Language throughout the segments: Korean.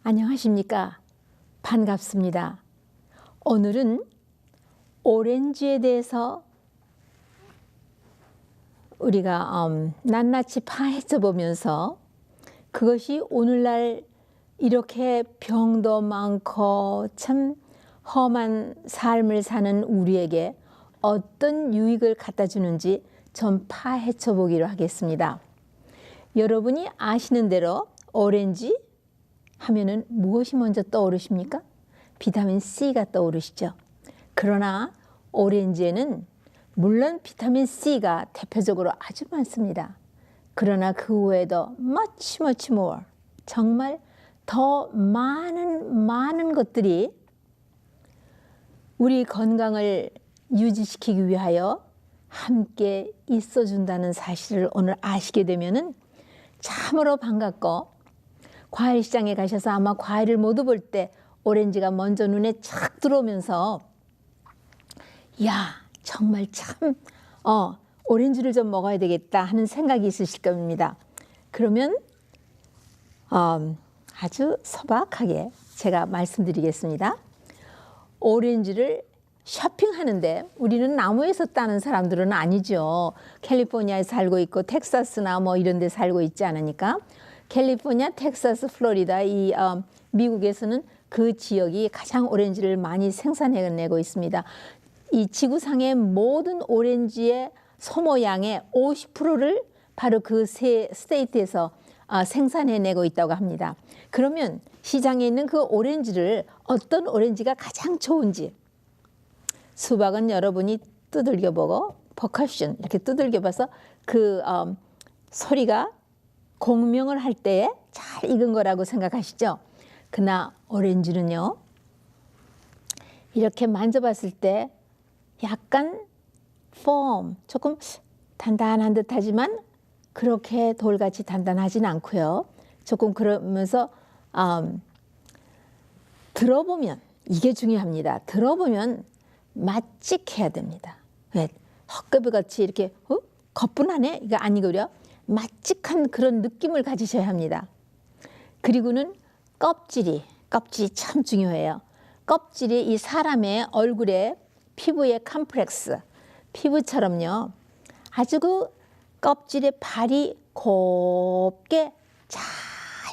안녕하십니까? 반갑습니다. 오늘은 오렌지에 대해서 우리가 낱낱이 파헤쳐 보면서 그것이 오늘날 이렇게 병도 많고 참 험한 삶을 사는 우리에게 어떤 유익을 갖다 주는지 좀 파헤쳐 보기로 하겠습니다. 여러분이 아시는 대로 오렌지 하면은 무엇이 먼저 떠오르십니까? 비타민 C가 떠오르시죠. 그러나 오렌지에는 물론 비타민 C가 대표적으로 아주 많습니다. 그러나 그 외에도 much more, 정말 더 많은 것들이 우리 건강을 유지시키기 위하여 함께 있어준다는 사실을 오늘 아시게 되면은 참으로 반갑고, 과일 시장에 가셔서 아마 과일을 모두 볼 때 오렌지가 먼저 눈에 착 들어오면서 야, 정말 참 오렌지를 좀 먹어야 되겠다 하는 생각이 있으실 겁니다. 그러면 아주 소박하게 제가 말씀드리겠습니다. 오렌지를 쇼핑하는데 우리는 나무에서 따는 사람들은 아니죠. 캘리포니아에 살고 있고 텍사스나 뭐 이런 데 살고 있지 않으니까. 캘리포니아, 텍사스, 플로리다 이 미국에서는 그 지역이 가장 오렌지를 많이 생산해내고 있습니다. 이 지구상의 모든 오렌지의 소모양의 50%를 바로 그 세 스테이트에서 생산해내고 있다고 합니다. 그러면 시장에 있는 그 오렌지를 어떤 오렌지가 가장 좋은지 수박은 여러분이 두들겨보고 퍼커션 이렇게 두들겨봐서 그 소리가 공명을 할 때에 잘 익은 거라고 생각하시죠? 그러나 오렌지는요, 이렇게 만져봤을 때 약간 폼, 조금 단단한 듯 하지만 그렇게 돌같이 단단하진 않고요. 조금 그러면서 들어보면, 이게 중요합니다. 들어보면 맛찍해야 됩니다. 왜? 헛개비같이 이렇게 거뿐하네? 이거 아니고요. 맛찍한 그런 느낌을 가지셔야 합니다. 그리고는 껍질이 참 중요해요. 껍질이 이 사람의 얼굴에 피부의 컴플렉스, 피부처럼요. 아주 그 껍질의 발이 곱게 잘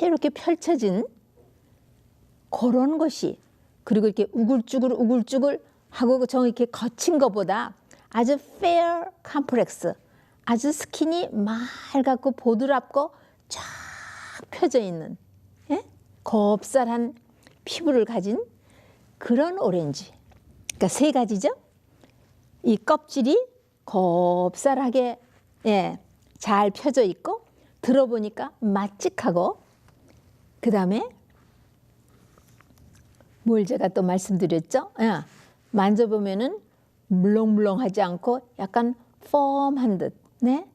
이렇게 펼쳐진 그런 것이, 그리고 이렇게 우글쭈글 하고 좀 이렇게 거친 것보다 아주 fair 컴플렉스, 아주 스킨이 맑고 보드랍고 쫙 펴져 있는 곱살한 피부를 가진 그런 오렌지. 그러니까 세 가지죠. 이 껍질이 곱살하게 잘 펴져 있고 들어보니까 맛찍하고, 그 다음에 뭘 제가 또 말씀드렸죠? 만져보면은 물렁물렁하지 않고 약간 펌한 듯. 네?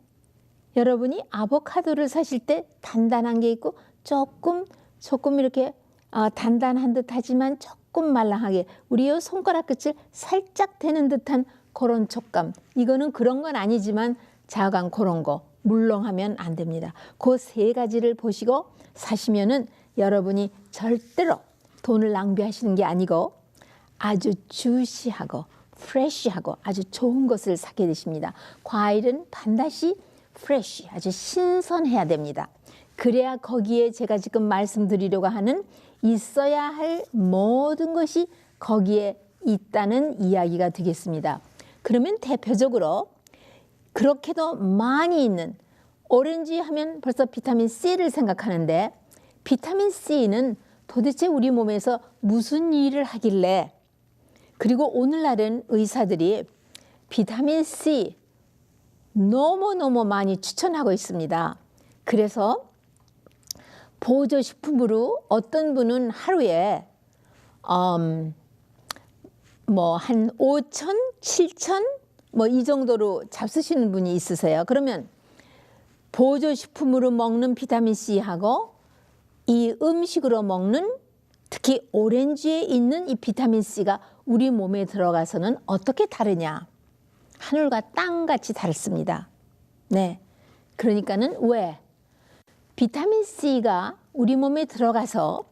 여러분이 아보카도를 사실 때 단단한 게 있고 조금 이렇게 단단한 듯 하지만 조금 말랑하게 우리 요 손가락 끝을 살짝 대는 듯한 그런 촉감. 이거는 그런 건 아니지만 자간 그런 거 물렁하면 안 됩니다. 그 세 가지를 보시고 사시면은 여러분이 절대로 돈을 낭비하시는 게 아니고 아주 주시하고 프레쉬하고 아주 좋은 것을 사게 되십니다. 과일은 반드시 프레쉬, 아주 신선해야 됩니다. 그래야 거기에 제가 지금 말씀드리려고 하는 있어야 할 모든 것이 거기에 있다는 이야기가 되겠습니다. 그러면 대표적으로 그렇게도 많이 있는 오렌지 하면 벌써 비타민 C를 생각하는데, 비타민 C는 도대체 우리 몸에서 무슨 일을 하길래, 그리고 오늘날은 의사들이 비타민 C 너무너무 많이 추천하고 있습니다. 그래서 보조식품으로 어떤 분은 하루에 뭐 한 5천, 7천 뭐 이 정도로 잡수시는 분이 있으세요. 그러면 보조식품으로 먹는 비타민 C하고 이 음식으로 먹는, 특히 오렌지에 있는 이 비타민 C가 우리 몸에 들어가서는 어떻게 다르냐? 하늘과 땅같이 다릅니다. 네, 그러니까는 왜? 비타민 C가 우리 몸에 들어가서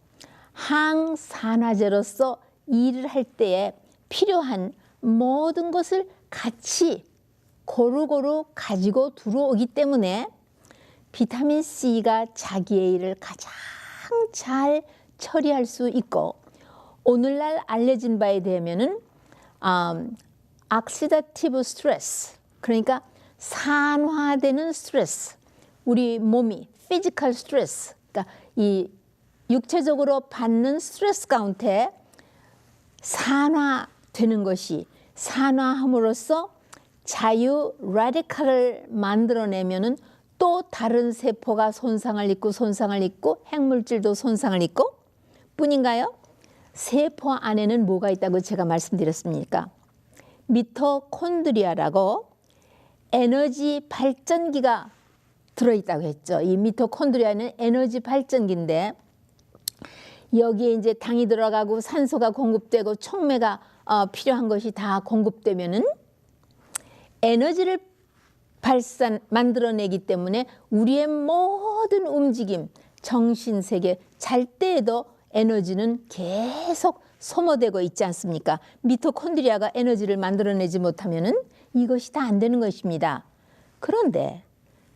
항산화제로서 일을 할 때에 필요한 모든 것을 같이 고루고루 가지고 들어오기 때문에 비타민 C가 자기의 일을 가장 잘 처리할 수 있고, 오늘날 알려진 바에 대하면은 오xidative 스트레스, 그러니까 산화되는 스트레스, 우리 몸이 피지컬 스트레스, 그러니까 이 육체적으로 받는 스트레스 가운데 산화되는 것이, 산화함으로써 자유 라디칼을 만들어내면은 또 다른 세포가 손상을 입고 핵물질도 손상을 입고 뿐인가요? 세포 안에는 뭐가 있다고 제가 말씀드렸습니까? 미토콘드리아라고 에너지 발전기가 들어있다고 했죠. 이 미토콘드리아는 에너지 발전기인데, 여기에 이제 당이 들어가고 산소가 공급되고 촉매가 필요한 것이 다 공급되면은 에너지를 만들어내기 때문에 우리의 모든 움직임, 정신세계, 잘 때에도 에너지는 계속 소모되고 있지 않습니까? 미토콘드리아가 에너지를 만들어내지 못하면은 이것이 다 안 되는 것입니다. 그런데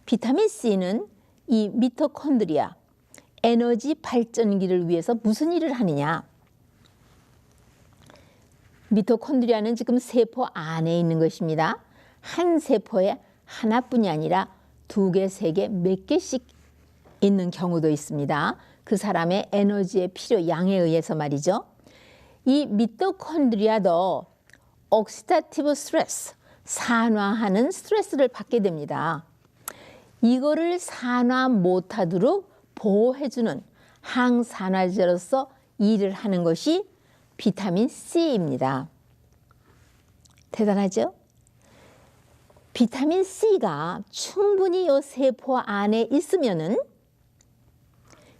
비타민 C는 이 미토콘드리아, 에너지 발전기를 위해서 무슨 일을 하느냐? 미토콘드리아는 지금 세포 안에 있는 것입니다. 한 세포에 하나뿐이 아니라 2개, 3개, 몇 개씩 있는 경우도 있습니다. 그 사람의 에너지의 필요 양에 의해서 말이죠. 이 미토콘드리아도 옥시다티브 스트레스, 산화하는 스트레스를 받게 됩니다. 이거를 산화 못하도록 보호해주는 항산화제로서 일을 하는 것이 비타민 C입니다. 대단하죠? 비타민 C가 충분히 이 세포 안에 있으면은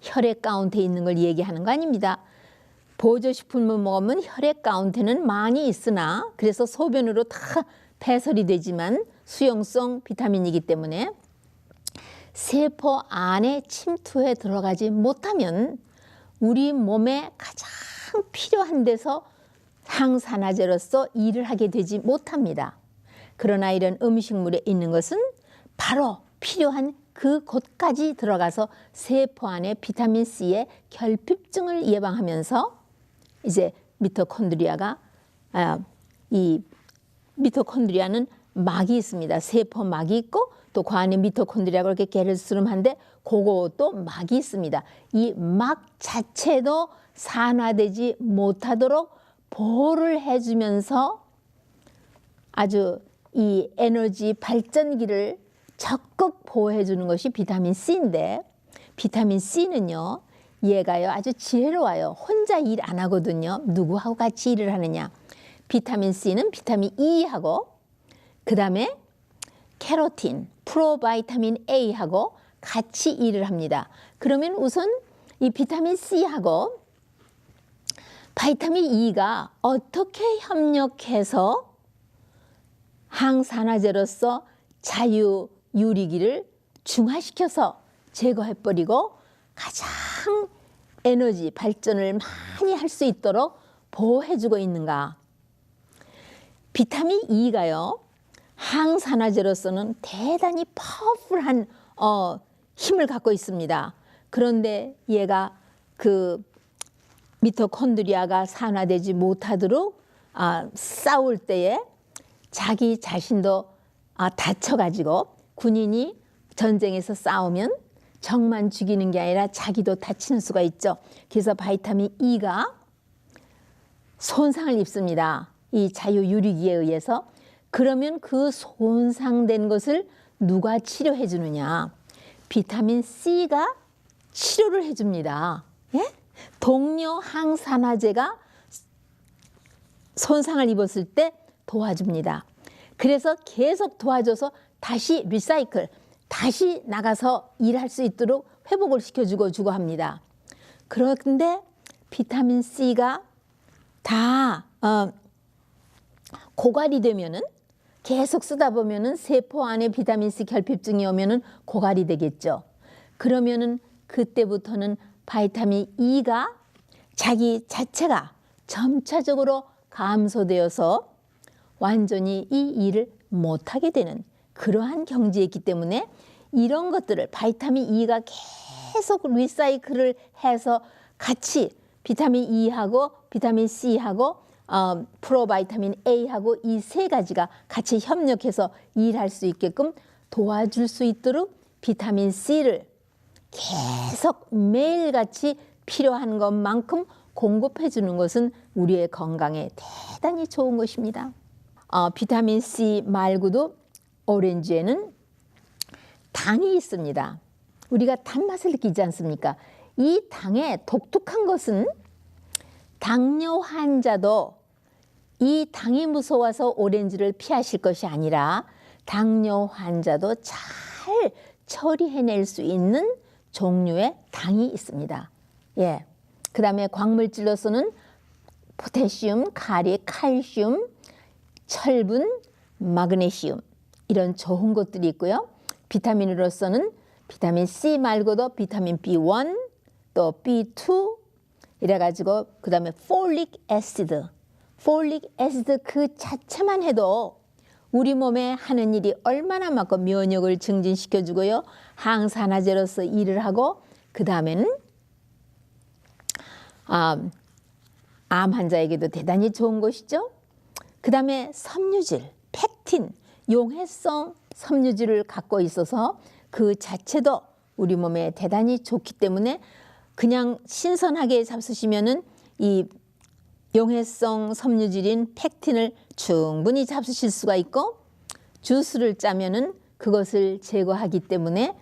혈액 가운데 있는 걸 얘기하는 거 아닙니다. 보조식품을 먹으면 혈액 가운데는 많이 있으나, 그래서 소변으로 다 배설이 되지만 수용성 비타민이기 때문에 세포 안에 침투해 들어가지 못하면 우리 몸에 가장 필요한 데서 항산화제로서 일을 하게 되지 못합니다. 그러나 이런 음식물에 있는 것은 바로 필요한 그곳까지 들어가서 세포 안에 비타민 C의 결핍증을 예방하면서 이제 미토콘드리아가 이 미토콘드리아는 막이 있습니다. 세포 막이 있고 또 그 안에 미토콘드리아가 이렇게 게르스름한데 그것도 막이 있습니다. 이 막 자체도 산화되지 못하도록 보호를 해주면서 아주 이 에너지 발전기를 적극 보호해 주는 것이 비타민 C인데, 비타민 C는요, 얘가요 아주 지혜로워요. 혼자 일 안 하거든요. 누구하고 같이 일을 하느냐? 비타민 C는 비타민 E하고 그 다음에 캐로틴, 프로바이타민 A하고 같이 일을 합니다. 그러면 우선 이 비타민 C하고 바이타민 E가 어떻게 협력해서 항산화제로서 자유 유리기를 중화시켜서 제거해버리고 가장 에너지 발전을 많이 할 수 있도록 보호해주고 있는가? 비타민 E가요, 항산화제로서는 대단히 파워풀한 힘을 갖고 있습니다. 그런데 얘가 그 미토콘드리아가 산화되지 못하도록 싸울 때에 자기 자신도 다쳐가지고, 군인이 전쟁에서 싸우면 적만 죽이는 게 아니라 자기도 다치는 수가 있죠. 그래서 바이타민 E가 손상을 입습니다. 이 자유유리기에 의해서. 그러면 그 손상된 것을 누가 치료해 주느냐? 비타민 C가 치료를 해줍니다. 예? 동료 항산화제가 손상을 입었을 때 도와줍니다. 그래서 계속 도와줘서 다시 리사이클, 다시 나가서 일할 수 있도록 회복을 시켜주고 합니다. 그런데 비타민 C가 다 고갈이 되면은, 계속 쓰다 보면은 세포 안에 비타민 C 결핍증이 오면은 고갈이 되겠죠. 그러면은 그때부터는 바이타민 E가 자기 자체가 점차적으로 감소되어서 완전히 이 일을 못하게 되는 그러한 경지에 있기 때문에 이런 것들을 바이타민 E가 계속 리사이클을 해서 같이 비타민 E하고 비타민 C하고 프로바이타민 A하고 이 세 가지가 같이 협력해서 일할 수 있게끔 도와줄 수 있도록 비타민 C를 계속 매일같이 필요한 것만큼 공급해 주는 것은 우리의 건강에 대단히 좋은 것입니다. 비타민 C 말고도 오렌지에는 당이 있습니다. 우리가 단맛을 느끼지 않습니까? 이 당의 독특한 것은 당뇨 환자도 이 당이 무서워서 오렌지를 피하실 것이 아니라 당뇨 환자도 잘 처리해낼 수 있는 종류의 당이 있습니다. 예. 그 다음에 광물질로서는 포타시움, 가리, 칼슘, 철분, 마그네슘 이런 좋은 것들이 있고요. 비타민으로서는 비타민 C 말고도 비타민 B1, 또 B2 이래가지고 그 다음에 폴릭 애시드 그 자체만 해도 우리 몸에 하는 일이 얼마나 많고 면역을 증진시켜주고요. 항산화제로서 일을 하고 그 다음에는 암 환자에게도 대단히 좋은 것이죠. 그 다음에 섬유질, 팩틴, 용해성 섬유질을 갖고 있어서 그 자체도 우리 몸에 대단히 좋기 때문에 그냥 신선하게 잡수시면은 이 용해성 섬유질인 팩틴을 충분히 잡수실 수가 있고 주스를 짜면은 그것을 제거하기 때문에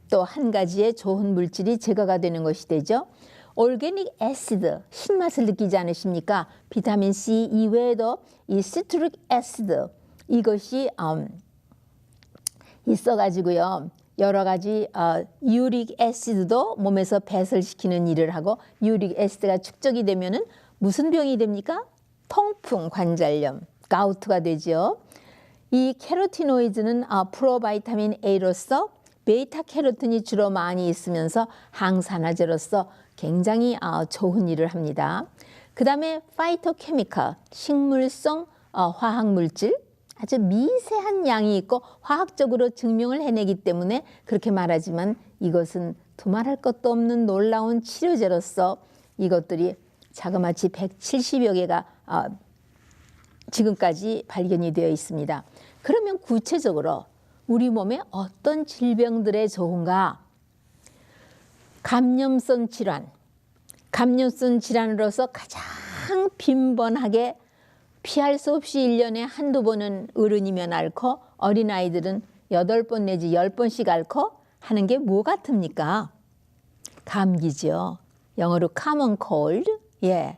또 한 가지의 좋은 물질이 제거가 되는 것이 되죠. 올게닉 애시드, 신맛을 느끼지 않으십니까? 비타민 C 이외에도 이 시트릭 애시드 이것이 있어가지고요. 여러 가지 유릭 애시드도 몸에서 배설시키는 일을 하고 유릭 애시드가 축적이 되면은 무슨 병이 됩니까? 통풍, 관절염, 가우트가 되죠. 이 캐로티노이드는 프로바이타민 A로서 베이타 캐로틴이 주로 많이 있으면서 항산화제로서 굉장히 좋은 일을 합니다. 그 다음에 파이토케미컬, 식물성 화학물질 아주 미세한 양이 있고 화학적으로 증명을 해내기 때문에 그렇게 말하지만 이것은 두말할 것도 없는 놀라운 치료제로서 이것들이 자그마치 170여 개가 지금까지 발견이 되어 있습니다. 그러면 구체적으로 우리 몸에 어떤 질병들에 좋은가? 감염성 질환으로서 가장 빈번하게 피할 수 없이 1년에 한두 번은 어른이면 앓고 어린아이들은 8번 내지 10번씩 앓고 하는 게 뭐 같습니까? 감기죠. 영어로 common cold. 예.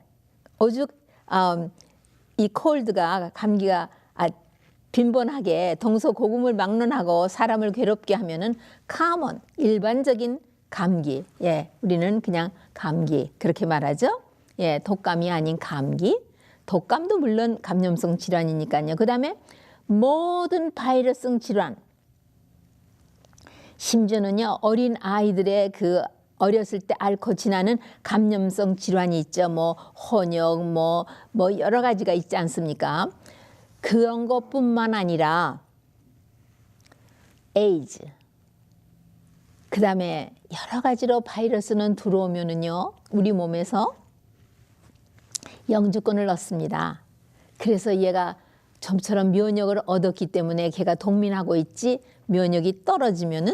오죽 이 콜드가 감기가 빈번하게 동서고금을 막론하고 사람을 괴롭게 하면은 common 일반적인 감기. 예. 우리는 그냥 감기 그렇게 말하죠. 예. 독감이 아닌 감기. 독감도 물론 감염성 질환이니까요. 그 다음에 모든 바이러스성 질환. 심지어는요 어린 아이들의 그 어렸을 때 앓고 지나는 감염성 질환이 있죠. 뭐 혼역, 뭐 여러 가지가 있지 않습니까? 그런 것뿐만 아니라 에이즈. 그 다음에 여러 가지로 바이러스는 들어오면은요 우리 몸에서 영주권을 얻습니다. 그래서 얘가 좀처럼 면역을 얻었기 때문에 걔가 동민하고 있지 면역이 떨어지면은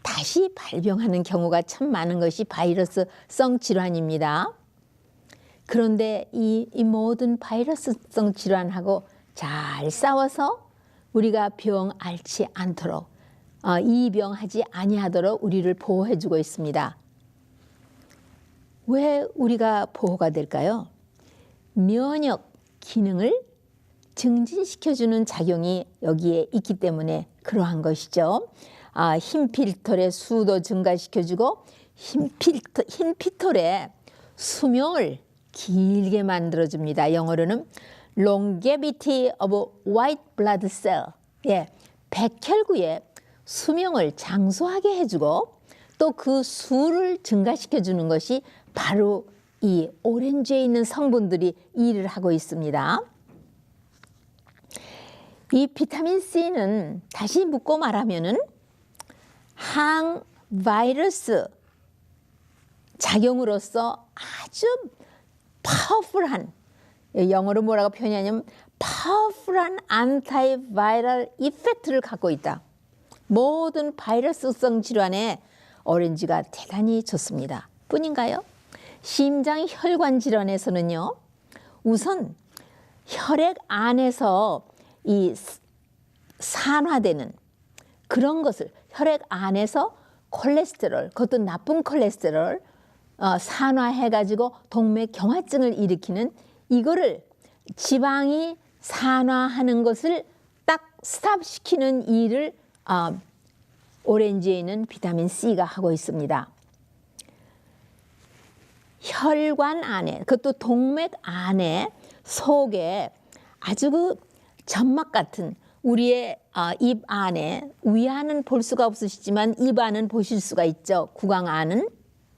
다시 발병하는 경우가 참 많은 것이 바이러스성 질환입니다. 그런데 이 모든 바이러스성 질환하고 잘 싸워서 우리가 병 앓지 않도록 이 병하지 아니하도록 우리를 보호해주고 있습니다. 왜 우리가 보호가 될까요? 면역 기능을 증진시켜주는 작용이 여기에 있기 때문에 그러한 것이죠. 흰 피톨의 수도 증가시켜주고 흰 피톨의 수명을 길게 만들어줍니다. 영어로는 longevity of white blood cell. 예, 백혈구의 수명을 장수하게 해주고 또 그 수를 증가시켜주는 것이 바로 이 오렌지에 있는 성분들이 일을 하고 있습니다. 이 비타민 C는 다시 묻고 말하면은 항바이러스 작용으로서 아주 파워풀한, 영어로 뭐라고 표현하냐면 파워풀한 안타이바이럴 이펙트를 갖고 있다. 모든 바이러스성 질환에 오렌지가 대단히 좋습니다. 뿐인가요? 심장 혈관 질환에서는요, 우선 혈액 안에서 이 산화되는 그런 것을, 혈액 안에서 콜레스테롤, 그것도 나쁜 콜레스테롤 산화해가지고 동맥경화증을 일으키는, 이거를 지방이 산화하는 것을 딱 스탑시키는 일을 오렌지에 있는 비타민 C가 하고 있습니다. 혈관 안에, 그것도 동맥 안에 속에 아주 그 점막 같은, 우리의 입 안에, 위 안은 볼 수가 없으시지만 입 안은 보실 수가 있죠. 구강 안은.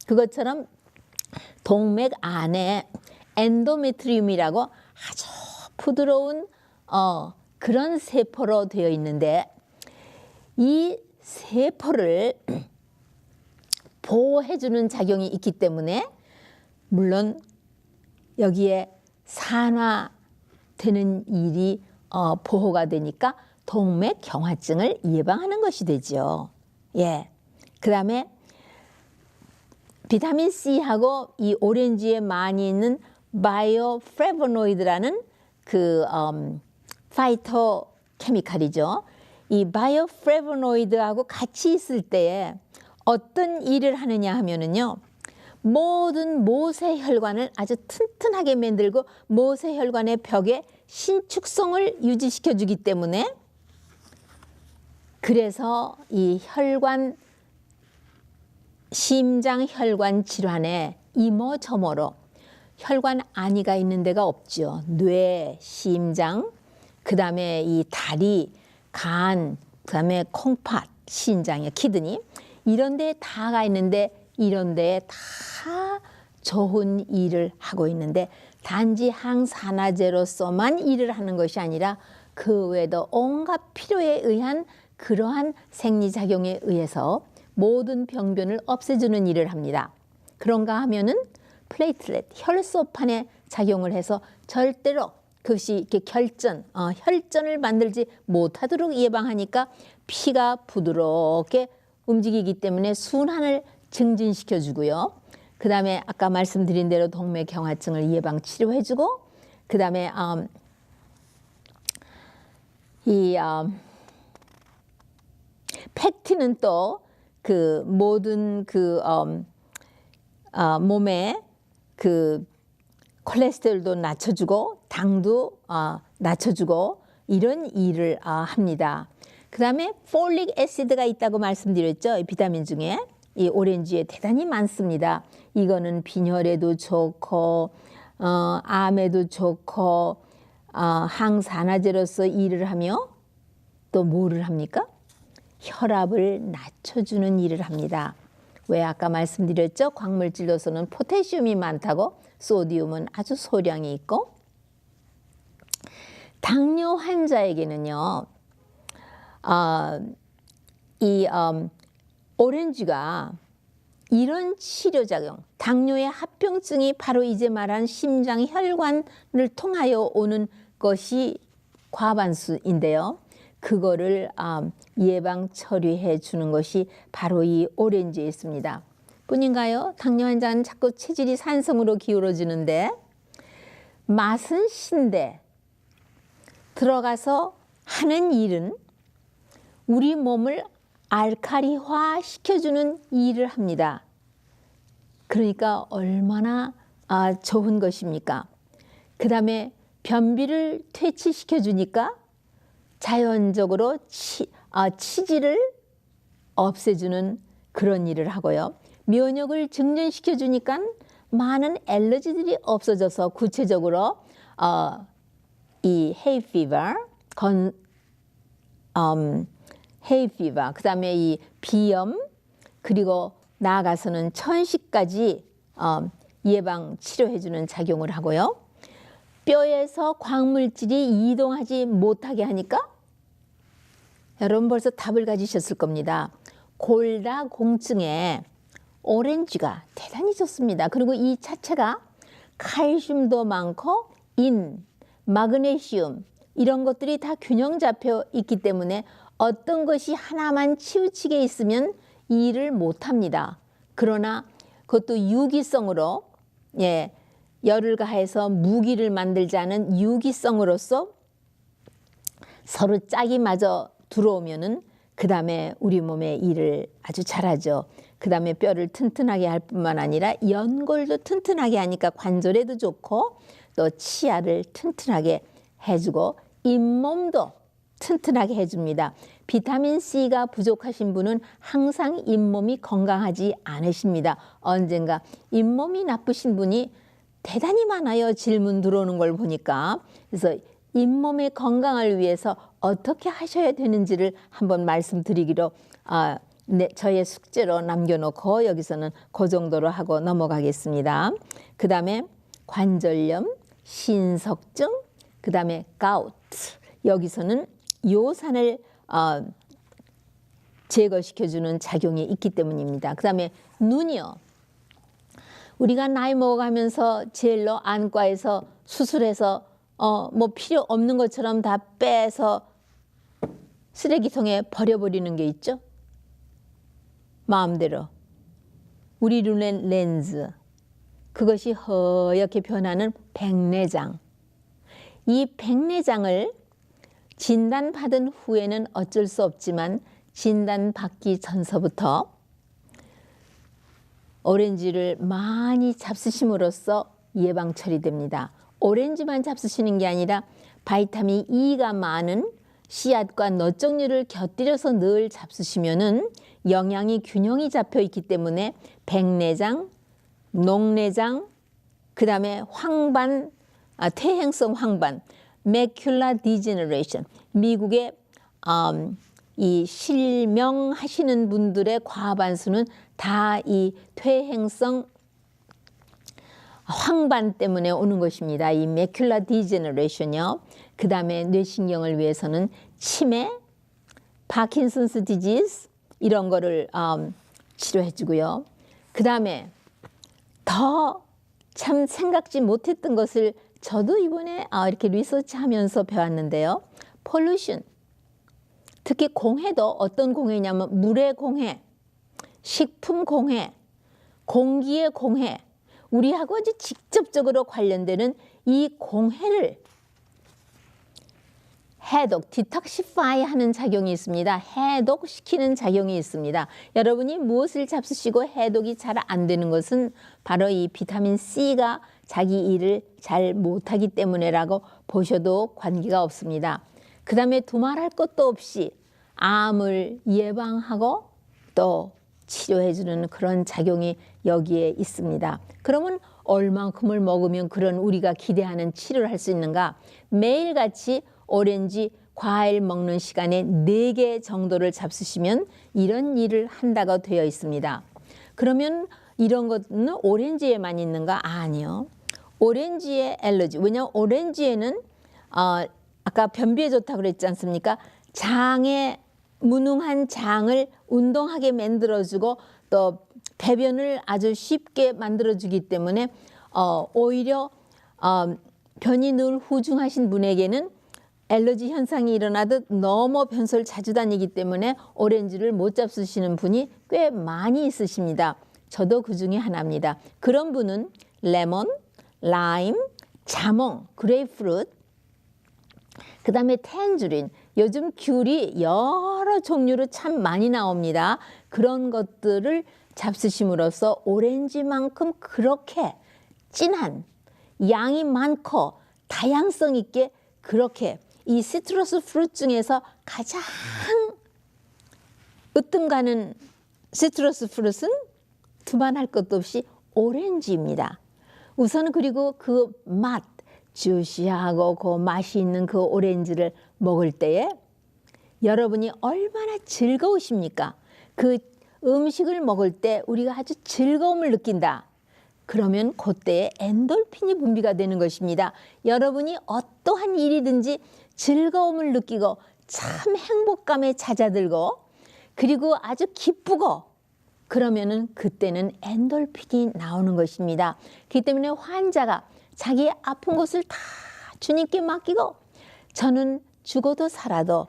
그것처럼 동맥 안에 엔도메트리움이라고 아주 부드러운 그런 세포로 되어 있는데, 이 세포를 보호해주는 작용이 있기 때문에, 물론 여기에 산화되는 일이 보호가 되니까 동맥경화증을 예방하는 것이 되죠. 예. 그 다음에 비타민 C하고 이 오렌지에 많이 있는 바이오플래보노이드라는 그 파이토 케미칼이죠. 이 바이오플래보노이드하고 같이 있을 때에 어떤 일을 하느냐 하면은요, 모든 모세혈관을 아주 튼튼하게 만들고 모세혈관의 벽에 신축성을 유지시켜 주기 때문에, 그래서 이 혈관, 심장혈관 질환에 이모저모로 혈관 안위가 있는 데가 없죠. 뇌, 심장, 그 다음에 이 다리, 간, 그 다음에 콩팥, 신장의 키드니, 이런 데에 다가 있는데, 이런 데에 다 좋은 일을 하고 있는데, 단지 항산화제로서만 일을 하는 것이 아니라 그 외에도 온갖 필요에 의한 그러한 생리작용에 의해서 모든 병변을 없애주는 일을 합니다. 그런가 하면은 플레이틀렛, 혈소판에 작용을 해서 절대로 그것이 이렇게 혈전을 만들지 못하도록 예방하니까 피가 부드럽게 움직이기 때문에 순환을 증진시켜 주고요. 그 다음에 아까 말씀드린 대로 동맥경화증을 예방 치료해 주고, 그 다음에 팩틴은 또 그 모든 그 몸에 그 콜레스테롤도 낮춰주고 당도 낮춰주고 이런 일을 합니다. 그 다음에 폴릭 애시드가 있다고 말씀드렸죠. 이 비타민 중에 이 오렌지에 대단히 많습니다. 이거는 빈혈에도 좋고 암에도 좋고 항산화제로서 일을 하며 또 뭐를 합니까? 혈압을 낮춰주는 일을 합니다. 왜 아까 말씀드렸죠? 광물질로서는 포타시움이 많다고, 소디움은 아주 소량이 있고. 당뇨 환자에게는요, 오렌지가 이런 치료작용, 당뇨의 합병증이 바로 이제 말한 심장혈관을 통하여 오는 것이 과반수인데요. 그거를 예방 처리해 주는 것이 바로 이 오렌지에 있습니다. 뿐인가요? 당뇨 환자는 자꾸 체질이 산성으로 기울어지는데, 맛은 신데 들어가서 하는 일은 우리 몸을 알칼리화 시켜주는 일을 합니다. 그러니까 얼마나 좋은 것입니까? 그 다음에 변비를 퇴치시켜 주니까 자연적으로 치질을 없애주는 그런 일을 하고요. 면역을 증진시켜 주니까 많은 알러지들이 없어져서, 구체적으로 이 헤이피버, 헤이피버, 그 다음에 이 비염, 그리고 나아가서는 천식까지 예방 치료해주는 작용을 하고요. 뼈에서 광물질이 이동하지 못하게 하니까 여러분 벌써 답을 가지셨을 겁니다. 골다공증에 오렌지가 대단히 좋습니다. 그리고 이 자체가 칼슘도 많고 마그네슘 이런 것들이 다 균형 잡혀 있기 때문에 어떤 것이 하나만 치우치게 있으면 일을 못합니다. 그러나 그것도 유기성으로 열을 가해서 무기를 만들자는 유기성으로서 서로 짝이 맞아 들어오면은 그 다음에 우리 몸의 일을 아주 잘하죠. 그 다음에 뼈를 튼튼하게 할 뿐만 아니라 연골도 튼튼하게 하니까 관절에도 좋고 또 치아를 튼튼하게 해주고 잇몸도 튼튼하게 해줍니다. 비타민 C가 부족하신 분은 항상 잇몸이 건강하지 않으십니다. 언젠가 잇몸이 나쁘신 분이 대단히 많아요. 질문 들어오는 걸 보니까. 그래서 잇몸의 건강을 위해서 어떻게 하셔야 되는지를 한번 말씀드리기로 저의 숙제로 남겨놓고 여기서는 그 정도로 하고 넘어가겠습니다. 그 다음에 관절염, 신석증, 그 다음에 가우트. 여기서는 요산을 제거시켜주는 작용이 있기 때문입니다. 그 다음에 눈이요. 우리가 나이 먹어가면서 제일로 안과에서 수술해서 뭐 필요 없는 것처럼 다 빼서 쓰레기통에 버려버리는 게 있죠. 마음대로. 우리 눈의 렌즈. 그것이 허옇게 변하는 백내장. 이 백내장을 진단받은 후에는 어쩔 수 없지만 진단받기 전서부터 오렌지를 많이 잡수심으로써 예방 처리됩니다. 오렌지만 잡수시는 게 아니라 바이타민 E가 많은 씨앗과 넛 종류를 곁들여서 늘 잡수시면은 영양이 균형이 잡혀 있기 때문에 백내장, 녹내장, 그 다음에 황반, 퇴행성 황반, 매큘라 디제너레이션. 미국의 이 실명하시는 분들의 과반수는 다 이 퇴행성 황반 때문에 오는 것입니다. 이 매큘라 디제너레이션이요. 그 다음에 뇌신경을 위해서는 치매, 파킨슨스 디지즈 이런 거를 치료해 주고요. 그 다음에 더 참 생각지 못했던 것을 저도 이번에 이렇게 리서치하면서 배웠는데요. 폴루션, 특히 공해도 어떤 공해냐면 물의 공해, 식품 공해, 공기의 공해, 우리하고 아주 직접적으로 관련되는 이 공해를 해독, 디톡시파이 하는 작용이 있습니다. 해독시키는 작용이 있습니다. 여러분이 무엇을 잡수시고 해독이 잘 안 되는 것은 바로 이 비타민 C가 자기 일을 잘 못하기 때문에라고 보셔도 관계가 없습니다. 그 다음에 두말할 것도 없이 암을 예방하고 또 치료해주는 그런 작용이 여기에 있습니다. 그러면 얼만큼을 먹으면 그런 우리가 기대하는 치료를 할 수 있는가? 매일같이 오렌지 과일 먹는 시간에 4개 정도를 잡수시면 이런 일을 한다고 되어 있습니다. 그러면 이런 것은 오렌지에만 있는가? 아니요. 오렌지의 알러지. 왜냐하면 오렌지에는 아까 변비에 좋다고 그랬지 않습니까? 장에 무능한 장을 운동하게 만들어주고 또 배변을 아주 쉽게 만들어주기 때문에 오히려 변이 늘 후중하신 분에게는 알러지 현상이 일어나듯 너무 변소를 자주 다니기 때문에 오렌지를 못 잡수시는 분이 꽤 많이 있으십니다. 저도 그 중에 하나입니다. 그런 분은 레몬, 라임, 자몽, 그레이프루트, 그 다음에 텐주린, 요즘 귤이 여러 종류로 참 많이 나옵니다. 그런 것들을 잡수심으로써 오렌지만큼 그렇게 진한 양이 많고 다양성 있게 그렇게 이 시트러스 프루트 중에서 가장 으뜸 가는 시트러스 프루트는 두말할 것도 없이 오렌지입니다. 우선 그리고 그 맛, 주시하고 그 맛이 있는 그 오렌지를 먹을 때에 여러분이 얼마나 즐거우십니까? 그 음식을 먹을 때 우리가 아주 즐거움을 느낀다. 그러면 그때에 엔돌핀이 분비가 되는 것입니다. 여러분이 어떠한 일이든지 즐거움을 느끼고 참 행복감에 잦아들고 그리고 아주 기쁘고 그러면은 그때는 엔돌핀이 나오는 것입니다. 그렇기 때문에 환자가 자기 아픈 것을 다 주님께 맡기고 저는 죽어도 살아도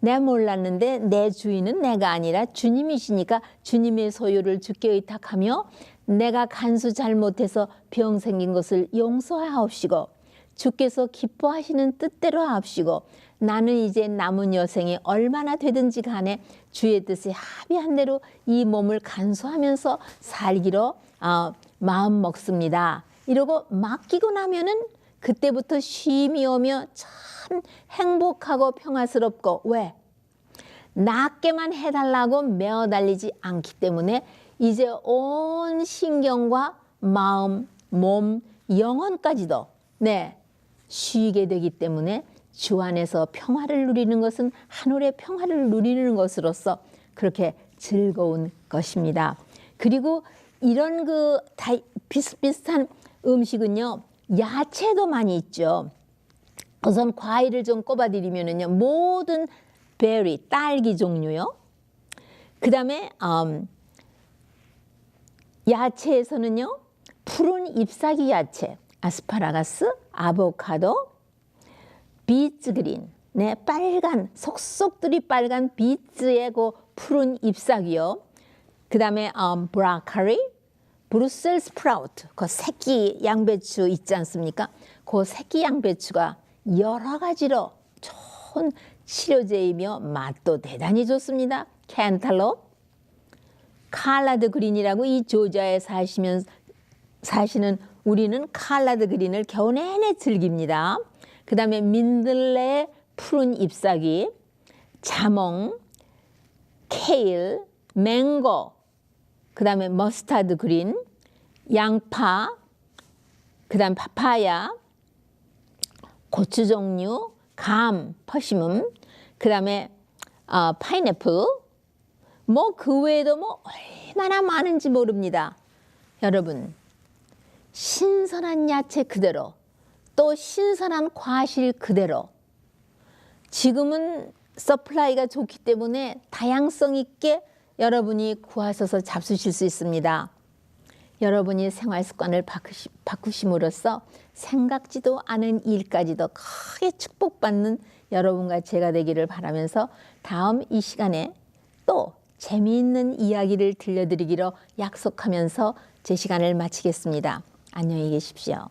내 몰랐는데 내 주인은 내가 아니라 주님이시니까 주님의 소유를 주께 의탁하며 내가 간수 잘못해서 병 생긴 것을 용서하옵시고 주께서 기뻐하시는 뜻대로 하옵시고 나는 이제 남은 여생이 얼마나 되든지 간에 주의 뜻에 합의한 대로 이 몸을 간수하면서 살기로 마음 먹습니다. 이러고 맡기고 나면은 그때부터 쉼이 오며 참 행복하고 평화스럽고 왜? 낫게만 해달라고 매어달리지 않기 때문에 이제 온 신경과 마음, 몸, 영혼까지도 쉬게 되기 때문에 주 안에서 평화를 누리는 것은 하늘의 평화를 누리는 것으로서 그렇게 즐거운 것입니다. 그리고 이런 비슷비슷한 음식은요, 야채도 많이 있죠. 우선 과일을 좀 꼽아드리면은요, 모든 베리, 딸기 종류요. 그 다음에 야채에서는요, 푸른 잎사귀 야채, 아스파라거스, 아보카도, 비츠 그린, 빨간 속속들이 빨간 비츠의 그 푸른 잎사귀요. 그 다음에 브로콜리, 브루셀 스프라우트, 그 새끼 양배추 있지 않습니까? 그 새끼 양배추가 여러 가지로 좋은 치료제이며 맛도 대단히 좋습니다. 캔탈롭, 칼라드 그린이라고 이 조지아에 사시는 우리는 칼라드 그린을 겨우 내내 즐깁니다. 그 다음에 민들레 푸른 잎사귀, 자몽, 케일, 맹고, 그 다음에 머스타드 그린, 양파, 그 다음 파파야, 고추 종류, 감, 퍼시멈, 그 다음에 파인애플, 그 외에도 얼마나 많은지 모릅니다. 여러분, 신선한 야채 그대로 또 신선한 과실 그대로 지금은 서플라이가 좋기 때문에 다양성 있게 여러분이 구하셔서 잡수실 수 있습니다. 여러분이 생활 습관을 바꾸심으로써 생각지도 않은 일까지도 크게 축복받는 여러분과 제가 되기를 바라면서 다음 이 시간에 또 재미있는 이야기를 들려드리기로 약속하면서 제 시간을 마치겠습니다. 안녕히 계십시오.